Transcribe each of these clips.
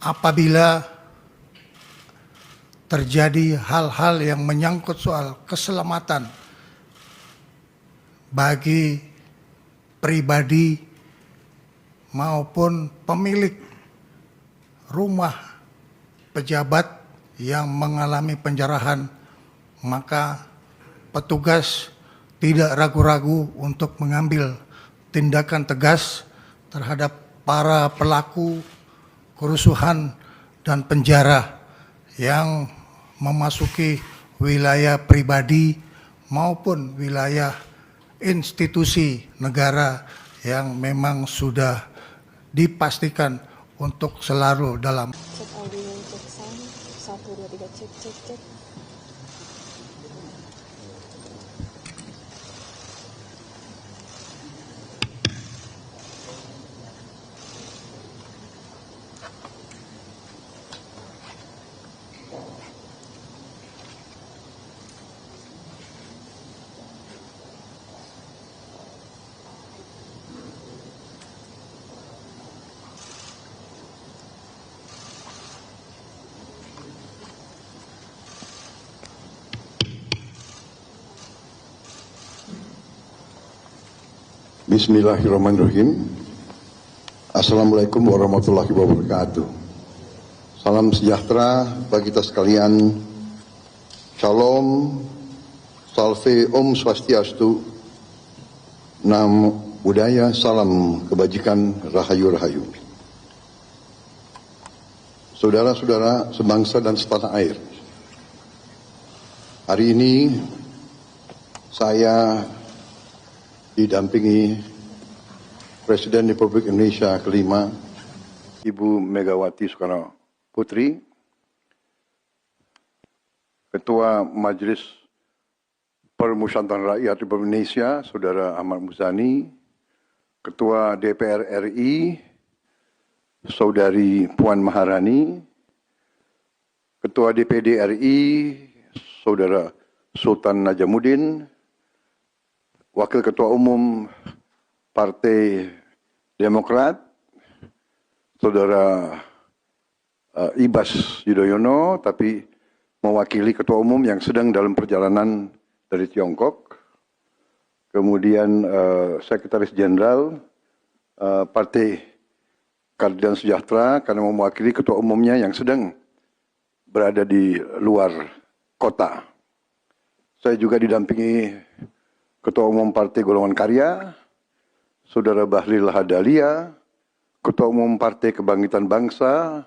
apabila terjadi hal-hal yang menyangkut soal keselamatan bagi pribadi maupun pemilik rumah pejabat yang mengalami penjarahan, maka petugas tidak ragu-ragu untuk mengambil tindakan tegas terhadap para pelaku kerusuhan dan penjara yang memasuki wilayah pribadi maupun wilayah institusi negara yang memang sudah dipastikan untuk selalu dalam Cek audio, cek sound, 1, 2, 3, cek, cek, cek. Bismillahirrahmanirrahim. Assalamualaikum warahmatullahi wabarakatuh. Salam sejahtera bagi kita sekalian. Shalom, salve, om swastiastu, nam budaya, salam kebajikan, rahayu-rahayu. Saudara-saudara sebangsa dan setanah air, hari ini saya didampingi Presiden Republik Indonesia kelima, Ibu Megawati Soekarno Putri, Ketua Majelis Permusyawaratan Rakyat Republik Indonesia, Saudara Ahmad Muzani, Ketua DPR RI, Saudari Puan Maharani, Ketua DPD RI, Saudara Sultan Najamuddin, Wakil Ketua Umum Partai Demokrat, Saudara Ibas Yudhoyono, tapi mewakili Ketua Umum yang sedang dalam perjalanan dari Tiongkok. Kemudian Sekretaris Jenderal Partai Keadilan Sejahtera karena mewakili Ketua Umumnya yang sedang berada di luar kota. Saya juga didampingi Ketua Umum Partai Golongan Karya, Saudara Bahlil Lahadalia, Ketua Umum Partai Kebangkitan Bangsa,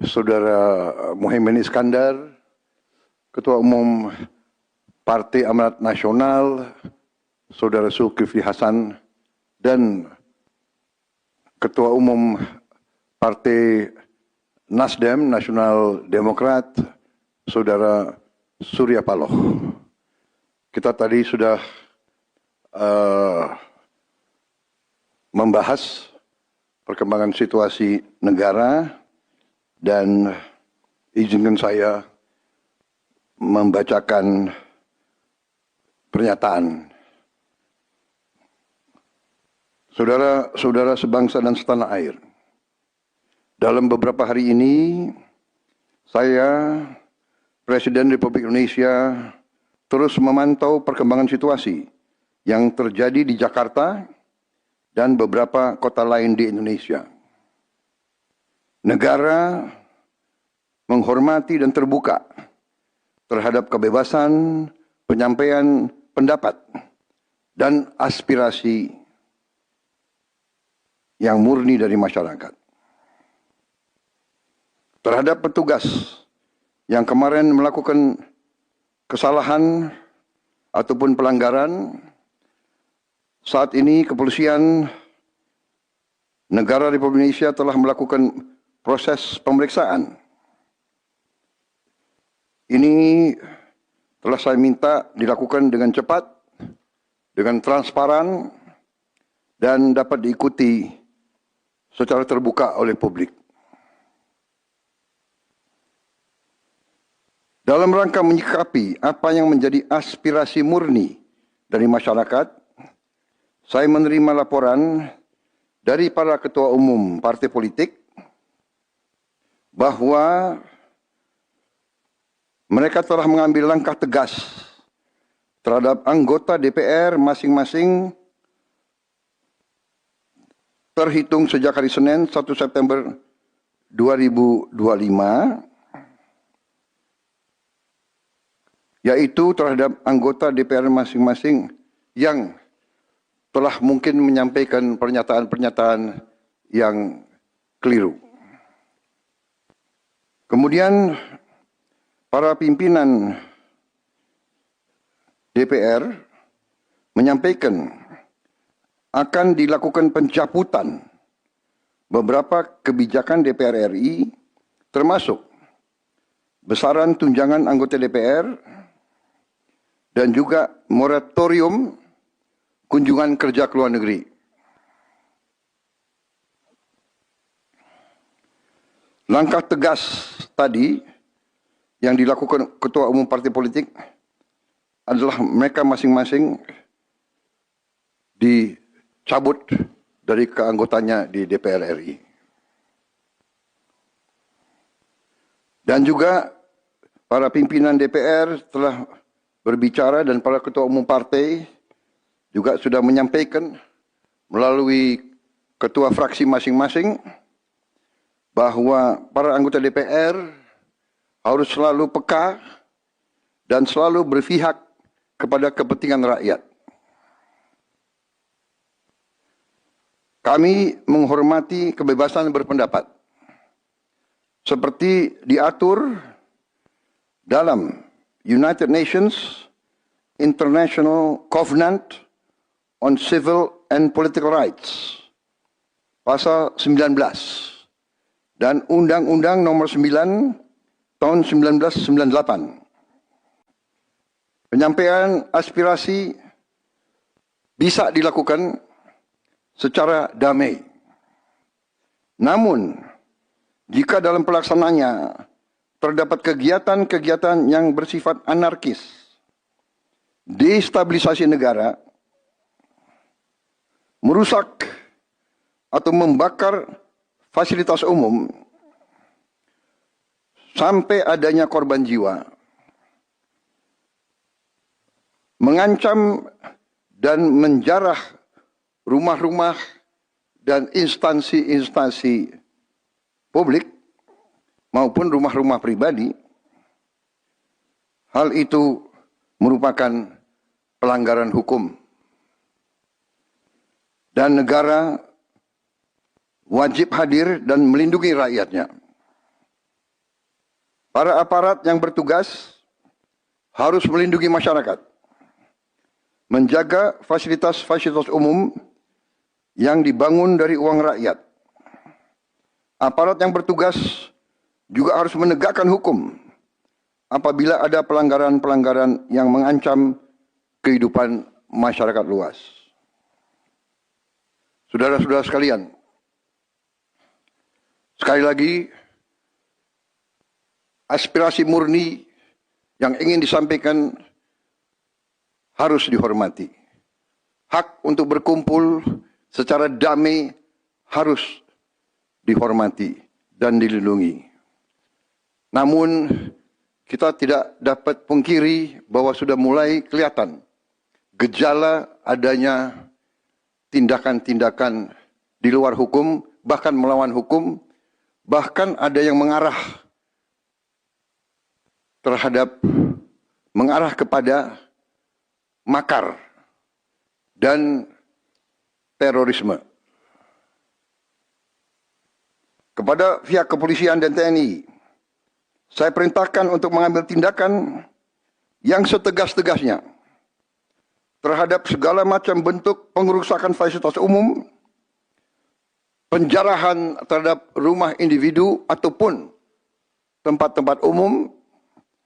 Saudara Muhaimin Iskandar, Ketua Umum Partai Amanat Nasional, Saudara Zulkifli Hasan, dan Ketua Umum Partai Nasdem, Nasional Demokrat, Saudara Surya Paloh. Kita tadi sudah membahas perkembangan situasi negara dan izinkan saya membacakan pernyataan. Saudara-saudara sebangsa dan setanah air, dalam beberapa hari ini saya, Presiden Republik Indonesia, terus memantau perkembangan situasi yang terjadi di Jakarta dan beberapa kota lain di Indonesia. Negara menghormati dan terbuka terhadap kebebasan penyampaian pendapat dan aspirasi yang murni dari masyarakat. Terhadap petugas yang kemarin melakukan kesalahan ataupun pelanggaran, saat ini kepolisian negara Republik Indonesia telah melakukan proses pemeriksaan. Ini telah saya minta dilakukan dengan cepat, dengan transparan, dan dapat diikuti secara terbuka oleh publik. Dalam rangka menyikapi apa yang menjadi aspirasi murni dari masyarakat, saya menerima laporan dari para ketua umum partai politik, bahwa mereka telah mengambil langkah tegas terhadap anggota DPR masing-masing terhitung sejak hari Senin 1 September 2025, yaitu terhadap anggota DPR masing-masing yang telah mungkin menyampaikan pernyataan-pernyataan yang keliru. Kemudian para pimpinan DPR menyampaikan akan dilakukan pencabutan beberapa kebijakan DPR RI, termasuk besaran tunjangan anggota DPR dan juga moratorium kunjungan kerja ke luar negeri. Langkah tegas tadi yang dilakukan ketua umum partai politik adalah mereka masing-masing dicabut dari keanggotanya di DPR RI. Dan juga para pimpinan DPR telah berbicara dan para ketua umum partai juga sudah menyampaikan melalui ketua fraksi masing-masing bahwa para anggota DPR harus selalu peka dan selalu berpihak kepada kepentingan rakyat. Kami menghormati kebebasan berpendapat seperti diatur dalam United Nations International Covenant on Civil and Political Rights, pasal 19, dan Undang-Undang nomor 9 tahun 1998. Penyampaian aspirasi bisa dilakukan secara damai. Namun, jika dalam pelaksananya terdapat kegiatan-kegiatan yang bersifat anarkis, destabilisasi negara, merusak atau membakar fasilitas umum, sampai adanya korban jiwa, mengancam dan menjarah rumah-rumah dan instansi-instansi publik maupun rumah-rumah pribadi, hal itu merupakan pelanggaran hukum. Dan negara wajib hadir dan melindungi rakyatnya. Para aparat yang bertugas harus melindungi masyarakat, menjaga fasilitas-fasilitas umum yang dibangun dari uang rakyat. Aparat yang bertugas juga harus menegakkan hukum apabila ada pelanggaran-pelanggaran yang mengancam kehidupan masyarakat luas. Saudara-saudara sekalian, sekali lagi, aspirasi murni yang ingin disampaikan harus dihormati. Hak untuk berkumpul secara damai harus dihormati dan dilindungi. Namun, kita tidak dapat pungkiri bahwa sudah mulai kelihatan gejala adanya tindakan-tindakan di luar hukum, bahkan melawan hukum, bahkan ada yang mengarah kepada makar dan terorisme. Kepada pihak kepolisian dan TNI, saya perintahkan untuk mengambil tindakan yang setegas-tegasnya terhadap segala macam bentuk pengerusakan fasilitas umum, penjarahan terhadap rumah individu ataupun tempat-tempat umum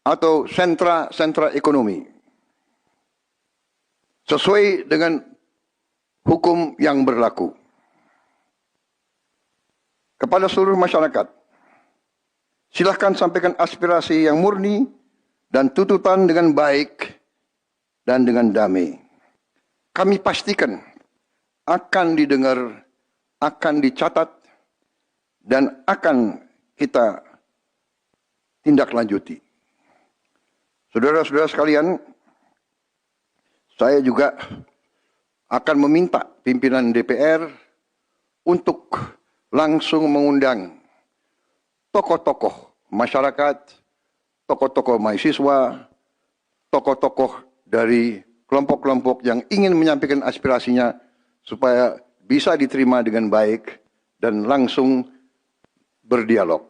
atau sentra-sentra ekonomi, sesuai dengan hukum yang berlaku. Kepada seluruh masyarakat, silahkan sampaikan aspirasi yang murni dan tuntutan dengan baik dan dengan damai. Kami pastikan akan didengar, akan dicatat, dan akan kita ditindaklanjuti. Saudara-saudara sekalian, saya juga akan meminta pimpinan DPR untuk langsung mengundang tokoh-tokoh masyarakat, tokoh-tokoh mahasiswa, tokoh-tokoh dari kelompok-kelompok yang ingin menyampaikan aspirasinya supaya bisa diterima dengan baik dan langsung berdialog.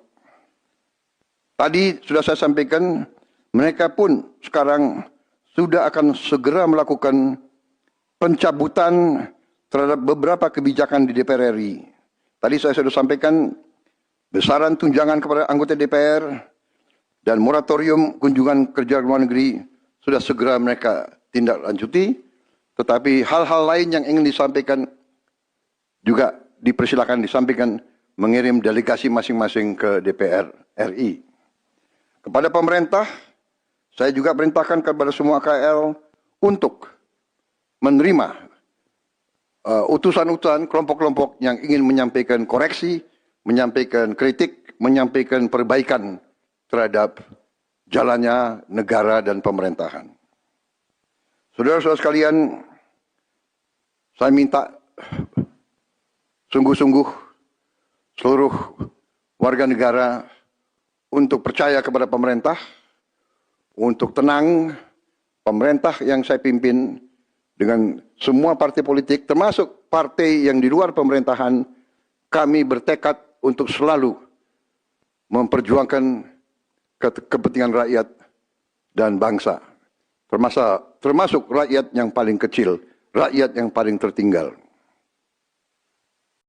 Tadi sudah saya sampaikan, mereka pun sekarang sudah akan segera melakukan pencabutan terhadap beberapa kebijakan di DPR RI. Tadi saya sudah sampaikan besaran tunjangan kepada anggota DPR dan moratorium kunjungan kerja luar negeri sudah segera mereka tindak lanjuti. Tetapi hal-hal lain yang ingin disampaikan juga dipersilakan disampaikan mengirim delegasi masing-masing ke DPR RI. Kepada pemerintah, saya juga perintahkan kepada semua KL untuk menerima utusan-utusan kelompok-kelompok yang ingin menyampaikan koreksi, menyampaikan kritik, menyampaikan perbaikan terhadap jalannya negara dan pemerintahan. Saudara-saudara sekalian, saya minta sungguh-sungguh seluruh warga negara untuk percaya kepada pemerintah, untuk tenang. Pemerintah yang saya pimpin dengan semua partai politik, termasuk partai yang di luar pemerintahan, kami bertekad untuk selalu memperjuangkan kepentingan rakyat dan bangsa, termasuk rakyat yang paling kecil, rakyat yang paling tertinggal.